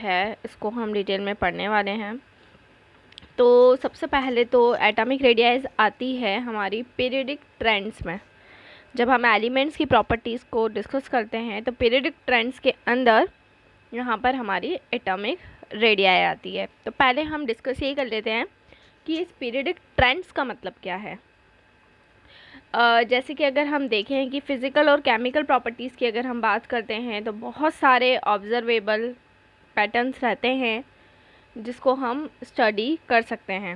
है इसको हम डिटेल में पढ़ने वाले हैं। तो सबसे पहले तो एटॉमिक रेडियाइज आती है हमारी पीरियडिक ट्रेंड्स में। जब हम एलिमेंट्स की प्रॉपर्टीज़ को डिस्कस करते हैं तो पीरियडिक ट्रेंड्स के अंदर यहाँ पर हमारी एटॉमिक रेडियाई आती है। तो पहले हम डिस्कस ये कर लेते हैं कि इस पीरियडिक ट्रेंड्स का मतलब क्या है। जैसे कि अगर हम देखें कि फ़िज़िकल और केमिकल प्रॉपर्टीज़ की अगर हम बात करते हैं तो बहुत सारे ऑब्ज़र्वेबल पैटर्न्स रहते हैं जिसको हम स्टडी कर सकते हैं,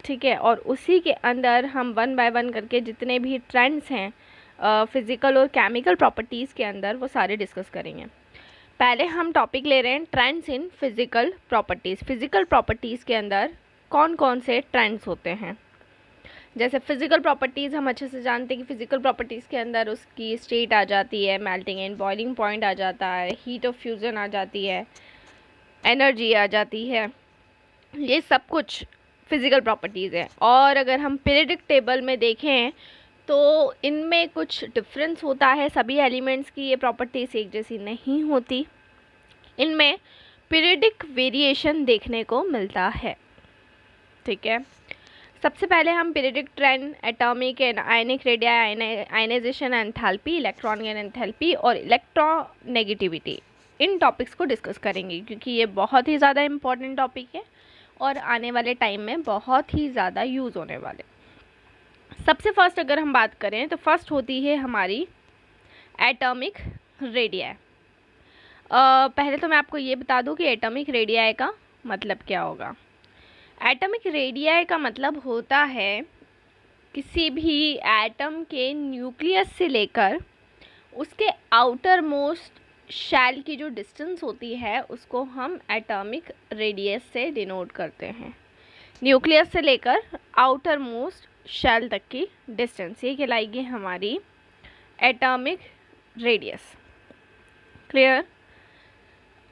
ठीक है। और उसी के अंदर हम वन बाय वन करके जितने भी ट्रेंड्स हैं फ़िज़िकल और केमिकल प्रॉपर्टीज़ के अंदर वो सारे डिस्कस करेंगे। पहले हम टॉपिक ले रहे हैं trends in physical properties. Physical properties के अंदर कौन कौन से ट्रेंड्स होते हैं। जैसे फ़िज़िकल प्रॉपर्टीज़ हम अच्छे से जानते हैं कि फ़िज़िकल प्रॉपर्टीज़ के अंदर उसकी स्टेट आ जाती है, मेल्टिंग एंड बॉइलिंग पॉइंट आ जाता है, हीट ऑफ फ्यूज़न आ जाती है, एनर्जी आ जाती है, ये सब कुछ फ़िज़िकल प्रॉपर्टीज़ है। और अगर हम पीरियडिक टेबल में देखें तो इनमें कुछ डिफरेंस होता है। सभी एलिमेंट्स की ये प्रॉपर्टीज़ एक जैसी नहीं होती, इनमें पीरियडिक वेरिएशन देखने को मिलता है, ठीक है। सबसे पहले हम periodic trend, atomic and ionic radii, ionisation enthalpy, electron gain enthalpy और इलेक्ट्रोनेगेटिविटी, इन टॉपिक्स को डिस्कस करेंगे क्योंकि ये बहुत ही ज़्यादा इम्पॉर्टेंट टॉपिक है और आने वाले टाइम में बहुत ही ज़्यादा यूज़ होने वाले। सबसे फर्स्ट अगर हम बात करें तो फर्स्ट होती है हमारी एटॉमिक रेडियाई। पहले तो मैं आपको ये बता दूं कि एटॉमिक रेडियाई का मतलब क्या होगा। एटॉमिक रेडियाई का मतलब होता है किसी भी एटम के न्यूक्लियस से लेकर उसके आउटर मोस्ट शेल की जो डिस्टेंस होती है उसको हम एटॉमिक रेडियस से डिनोट करते हैं। न्यूक्लियस से लेकर आउटर मोस्ट शेल तक की डिस्टेंस, ये कहलाएगी हमारी एटॉमिक रेडियस। क्लियर।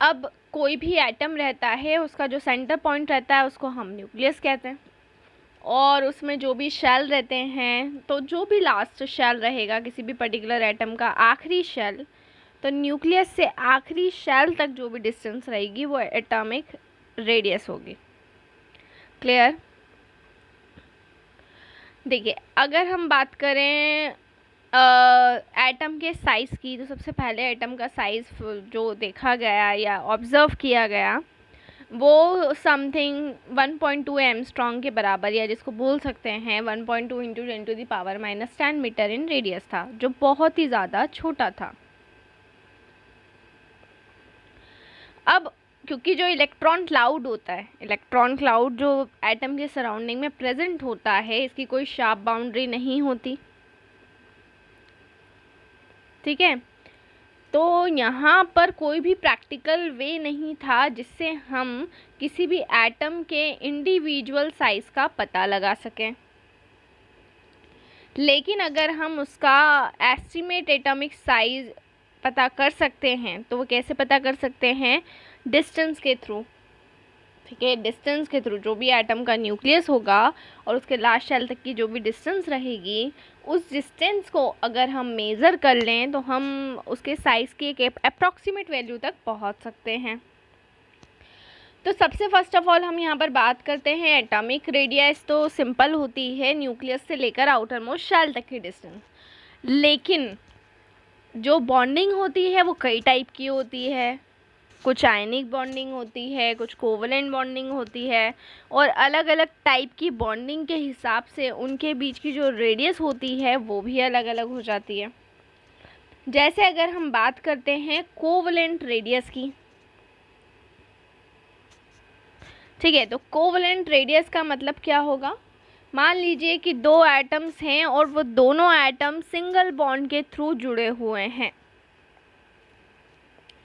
अब कोई भी एटम रहता है उसका जो सेंटर पॉइंट रहता है उसको हम न्यूक्लियस कहते हैं, और उसमें जो भी शेल रहते हैं तो जो भी लास्ट शेल रहेगा किसी भी पर्टिकुलर एटम का आखिरी शेल, तो न्यूक्लियस से आखिरी शेल तक जो भी डिस्टेंस रहेगी वो एटॉमिक रेडियस होगी। क्लियर। देखिए अगर हम बात करें एटम के साइज़ की तो सबसे पहले एटम का साइज़ जो देखा गया या ऑब्ज़र्व किया गया वो समथिंग 1.2 एंगस्ट्रॉम के बराबर, या जिसको बोल सकते हैं 1.2 इंटू 10⁻⁻10 मीटर इन रेडियस था, जो बहुत ही ज़्यादा छोटा था। अब क्योंकि जो इलेक्ट्रॉन क्लाउड होता है, इलेक्ट्रॉन क्लाउड जो एटम के सराउंडिंग में प्रेजेंट होता है, इसकी कोई शार्प बाउंड्री नहीं होती, ठीक है। तो यहाँ पर कोई भी प्रैक्टिकल वे नहीं था जिससे हम किसी भी एटम के इंडिविजुअल साइज़ का पता लगा सकें। लेकिन अगर हम उसका एस्टिमेट एटॉमिक साइज़ पता कर सकते हैं तो वो कैसे पता कर सकते हैं, डिस्टेंस के थ्रू, ठीक है। डिस्टेंस के थ्रू जो भी एटम का न्यूक्लियस होगा और उसके लास्ट शेल तक की जो भी डिस्टेंस रहेगी, उस डिस्टेंस को अगर हम मेज़र कर लें तो हम उसके साइज़ की एक अप्रॉक्सीमेट वैल्यू तक पहुंच सकते हैं। तो सबसे फर्स्ट ऑफ ऑल हम यहाँ पर बात करते हैं एटॉमिक रेडियस। तो सिंपल होती है न्यूक्लियस से लेकर आउटर मोस्ट शेल तक की डिस्टेंस, लेकिन जो बॉन्डिंग होती है वो कई टाइप की होती है। कुछ आयनिक बॉन्डिंग होती है, कुछ कोवलेंट बॉन्डिंग होती है, और अलग अलग टाइप की बॉन्डिंग के हिसाब से उनके बीच की जो रेडियस होती है वो भी अलग अलग हो जाती है। जैसे अगर हम बात करते हैं कोवलेंट रेडियस की, ठीक है। तो कोवलेंट रेडियस का मतलब क्या होगा, मान लीजिए कि दो एटम्स हैं और वो दोनों एटम सिंगल बॉन्ड के थ्रू जुड़े हुए हैं,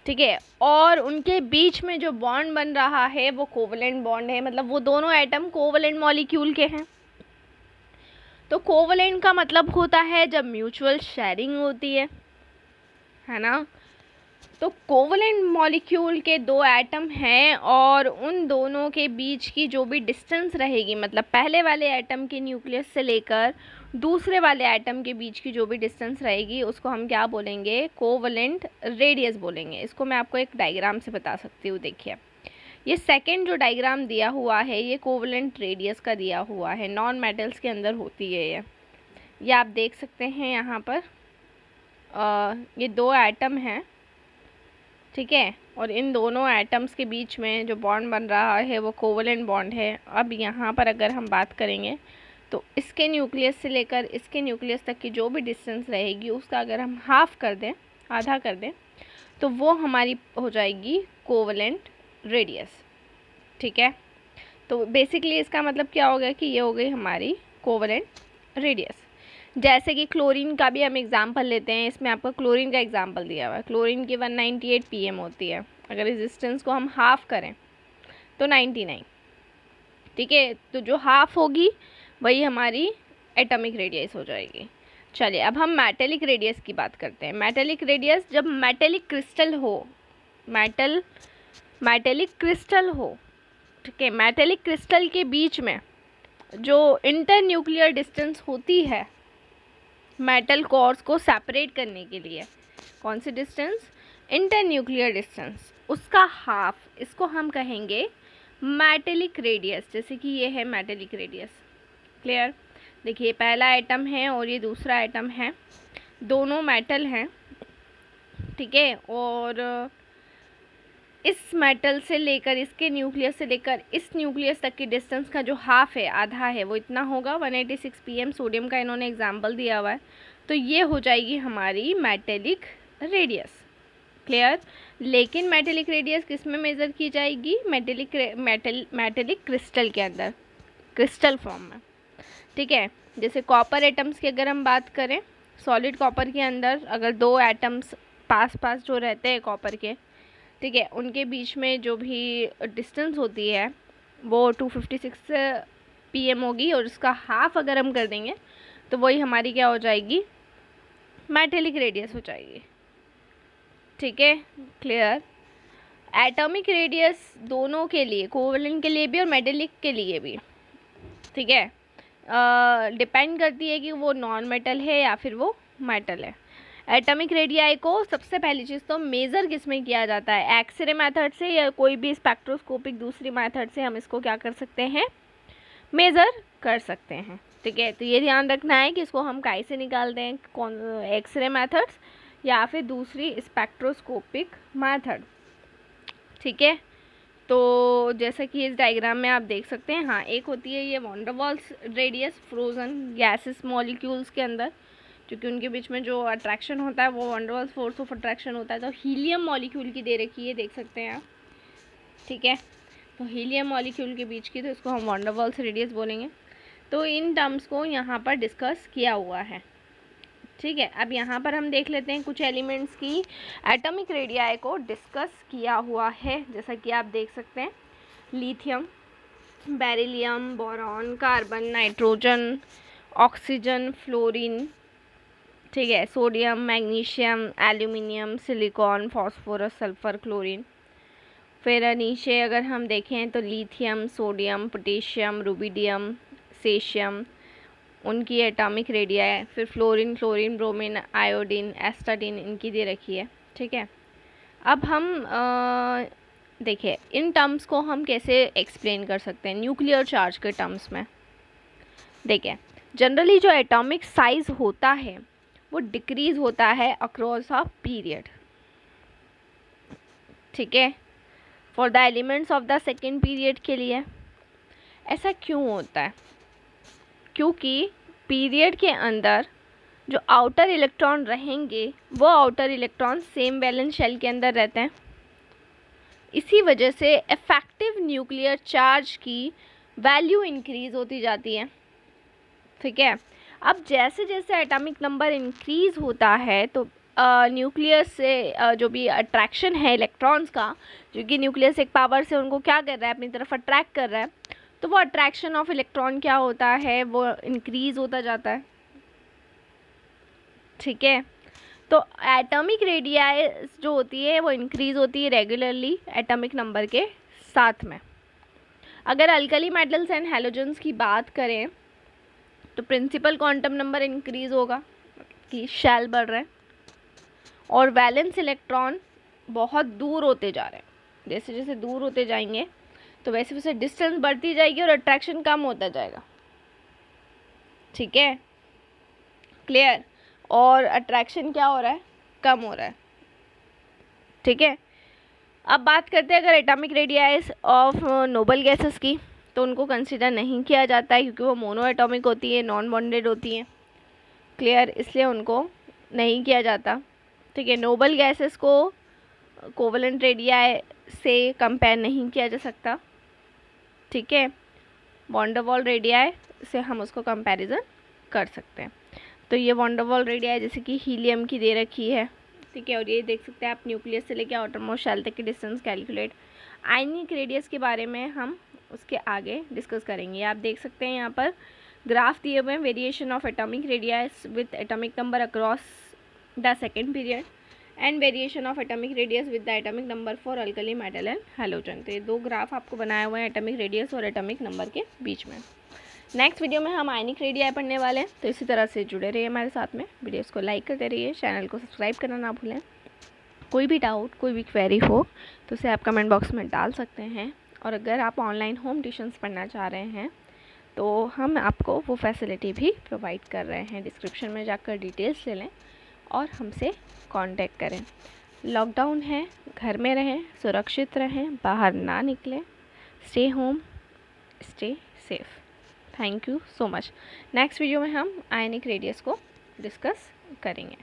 ठीक है, और उनके बीच में जो बॉन्ड बन रहा है वो कोवलेंट बॉन्ड है, मतलब वो दोनों एटम कोवलेंट मॉलिक्यूल के हैं। तो कोवलेंट का मतलब होता है जब म्यूचुअल शेयरिंग होती है ना। तो कोवलेंट मॉलिक्यूल के दो एटम हैं और उन दोनों के बीच की जो भी डिस्टेंस रहेगी, मतलब पहले वाले एटम के न्यूक्लियस से लेकर दूसरे वाले एटम के बीच की जो भी डिस्टेंस रहेगी उसको हम क्या बोलेंगे, कोवलेंट रेडियस बोलेंगे। इसको मैं आपको एक डायग्राम से बता सकती हूँ। देखिए ये सेकंड जो डायग्राम दिया हुआ है ये कोवलेंट रेडियस का दिया हुआ है, नॉन मेटल्स के अंदर होती है ये आप देख सकते हैं यहाँ पर। ये दो एटम हैं, ठीक है, और इन दोनों एटम्स के बीच में जो बॉन्ड बन रहा है वो कोवलेंट बॉन्ड है। अब यहाँ पर अगर हम बात करेंगे तो इसके न्यूक्लियस से लेकर इसके न्यूक्लियस तक की जो भी डिस्टेंस रहेगी उसका अगर हम हाफ कर दें, आधा कर दें, तो वो हमारी हो जाएगी कोवलेंट रेडियस, ठीक है। तो बेसिकली इसका मतलब क्या हो गया कि ये हो गई हमारी कोवलेंट रेडियस। जैसे कि क्लोरीन का भी हम एग्जांपल लेते हैं, इसमें आपका क्लोरीन का एग्जांपल दिया हुआ है। क्लोरीन की 198 pm होती है, अगर रेजिस्टेंस को हम हाफ करें तो 99, ठीक है। तो जो हाफ होगी वही हमारी एटॉमिक रेडियस हो जाएगी। चलिए अब हम मेटेलिक रेडियस की बात करते हैं। मेटेलिक रेडियस जब मेटेलिक क्रिस्टल हो, मेटेलिक क्रिस्टल हो, ठीक है, मेटेलिक क्रिस्टल के बीच में जो इंटर न्यूक्लियर डिस्टेंस होती है मेटल कोर्स को सेपरेट करने के लिए, कौन सी डिस्टेंस, इंटर न्यूक्लियर डिस्टेंस, उसका हाफ, इसको हम कहेंगे मेटेलिक रेडियस। जैसे कि ये है मेटेलिक रेडियस, क्लियर। देखिए पहला एटम है और ये दूसरा एटम है, दोनों मेटल हैं, ठीक है, और इस मेटल से लेकर इसके न्यूक्लियस से लेकर इस न्यूक्लियस तक की डिस्टेंस का जो हाफ है, आधा है, वो इतना होगा 186 pm। सोडियम का इन्होंने एग्जांपल दिया हुआ है, तो ये हो जाएगी हमारी मेटेलिक रेडियस, क्लियर। लेकिन मेटेलिक रेडियस किस में मेज़र की जाएगी, मेटेलिक क्रिस्टल के अंदर, क्रिस्टल फॉर्म में, ठीक है। जैसे कॉपर एटम्स की अगर हम बात करें, सॉलिड कॉपर के अंदर अगर दो एटम्स पास पास जो रहते हैं कॉपर के, ठीक है, उनके बीच में जो भी डिस्टेंस होती है वो 256 pm होगी, और उसका हाफ अगर हम कर देंगे तो वही हमारी क्या हो जाएगी, मेटेलिक रेडियस हो जाएगी, ठीक है, क्लियर। एटॉमिक रेडियस दोनों के लिए, कोवलेंट के लिए भी और मेटेलिक के लिए भी, ठीक है, डिपेंड करती है कि वो नॉन मेटल है या फिर वो मेटल है। एटॉमिक रेडियाई को सबसे पहली चीज़ तो मेज़र किस में किया जाता है, एक्सरे मेथड से या कोई भी स्पेक्ट्रोस्कोपिक दूसरी मेथड से हम इसको क्या कर सकते हैं, मेज़र कर सकते हैं, ठीक है। तो ये ध्यान रखना है कि इसको हम काई से निकालते हैं, कौन, एक्सरे मेथड्स या फिर दूसरी स्पेक्ट्रोस्कोपिक मेथड, ठीक है। तो जैसा कि इस डायग्राम में आप देख सकते हैं, हाँ एक होती है ये van der Waals radius frozen gases molecules के अंदर, क्योंकि उनके बीच में जो अट्रैक्शन होता है वो van der Waals force of attraction होता है। तो हीलियम मॉलिक्यूल की दे रखी है, देख सकते हैं आप, ठीक है। तो हीलियम मॉलिक्यूल के बीच की, तो इसको हम वॉन डेर वाल्स रेडियस बोलेंगे। तो इन टर्म्स को यहाँ पर डिस्कस किया हुआ है, ठीक है। अब यहाँ पर हम देख लेते हैं कुछ एलिमेंट्स की एटॉमिक रेडियाई को डिस्कस किया हुआ है, जैसा कि आप देख सकते हैं, lithium, beryllium, boron, carbon, nitrogen, oxygen, fluorine, ठीक है, sodium, magnesium, aluminium, silicon, phosphorus, sulphur, chlorine. फिर नीचे अगर हम देखें तो लिथियम, सोडियम, पोटेशियम, रुबिडियम, सेशियम, उनकी एटॉमिक रेडियाई। फिर फ्लोरीन, क्लोरीन, ब्रोमीन, आयोडीन, एस्टाडीन, इनकी दे रखी है, ठीक है। अब हम देखिए इन टर्म्स को हम कैसे एक्सप्लेन कर सकते हैं न्यूक्लियर चार्ज के टर्म्स में। देखिए जनरली जो एटॉमिक साइज होता है वो डिक्रीज होता है अक्रॉस अ पीरियड, ठीक है, for the elements of the second period के लिए। ऐसा क्यों होता है, क्योंकि पीरियड के अंदर जो आउटर इलेक्ट्रॉन रहेंगे वो outer electron same valence shell के अंदर रहते हैं, इसी वजह से इफेक्टिव न्यूक्लियर चार्ज की वैल्यू इंक्रीज होती जाती है, ठीक है। अब जैसे जैसे एटॉमिक नंबर इंक्रीज होता है तो न्यूक्लियस से जो भी अट्रैक्शन है इलेक्ट्रॉन्स का, जो कि न्यूक्लियस एक पावर से उनको क्या कर रहा है, अपनी तरफ अट्रैक्ट कर रहा है, तो वो अट्रैक्शन ऑफ इलेक्ट्रॉन क्या होता है, वो इंक्रीज होता जाता है, ठीक है। तो एटॉमिक रेडियाई जो होती है वो इंक्रीज होती है रेगुलरली एटॉमिक नंबर के साथ में। अगर अल्कली मेटल्स एंड हैलोजेंस की बात करें तो प्रिंसिपल क्वांटम नंबर इंक्रीज होगा कि शेल बढ़ रहा है, और वैलेंस इलेक्ट्रॉन बहुत दूर होते जा रहे हैं। जैसे जैसे दूर होते जाएंगे तो वैसे वैसे डिस्टेंस बढ़ती जाएगी और अट्रैक्शन कम होता जाएगा। ठीक है, क्लियर। और अट्रैक्शन क्या हो रहा है, कम हो रहा है। ठीक है, अब बात करते हैं अगर atomic radius of noble gases की, तो उनको कंसीडर नहीं किया जाता है क्योंकि वो मोनो एटॉमिक होती है, नॉन बॉन्डेड होती है। क्लियर, इसलिए उनको नहीं किया जाता। ठीक है, नोबल गैसेस को कोवलेंट रेडियाई से कंपेयर नहीं किया जा सकता। ठीक है, वॉन डेर वाल रेडियाई से हम उसको कंपैरिजन कर सकते हैं। तो ये वॉन डेर वाल रेडियाई जैसे कि हीलियम की दे रखी है। ठीक है, और ये देख सकते हैं आप न्यूक्लियस से लेकर आउटरमोस्ट शेल तक की डिस्टेंस कैलकुलेट। आयनिक रेडियस के बारे में हम उसके आगे डिस्कस करेंगे। आप देख सकते हैं यहाँ पर ग्राफ दिए हुए हैं, variation of atomic radius with atomic number across the second period and variation of atomic radius with the atomic number for alkali metal and halogen. तो ये दो ग्राफ आपको बनाए हुए हैं एटॉमिक रेडियस और एटॉमिक नंबर के बीच में। नेक्स्ट वीडियो में हम आयनिक रेडियाई पढ़ने वाले हैं, तो इसी तरह से जुड़े रहिए हमारे साथ में। वीडियोस को लाइक करते रहिए, चैनल को सब्सक्राइब करना ना भूलें। कोई भी डाउट, कोई भी क्वेरी हो तो उसे आप कमेंट बॉक्स में डाल सकते हैं। और अगर आप ऑनलाइन होम ट्यूशन्स पढ़ना चाह रहे हैं तो हम आपको वो फैसिलिटी भी प्रोवाइड कर रहे हैं। डिस्क्रिप्शन में जाकर डिटेल्स ले लें और हमसे कांटेक्ट करें। लॉकडाउन है, घर में रहें, सुरक्षित रहें, बाहर ना निकलें। Stay home, stay safe. Thank you so much. Next video में हम आयनिक रेडियस को डिस्कस करेंगे।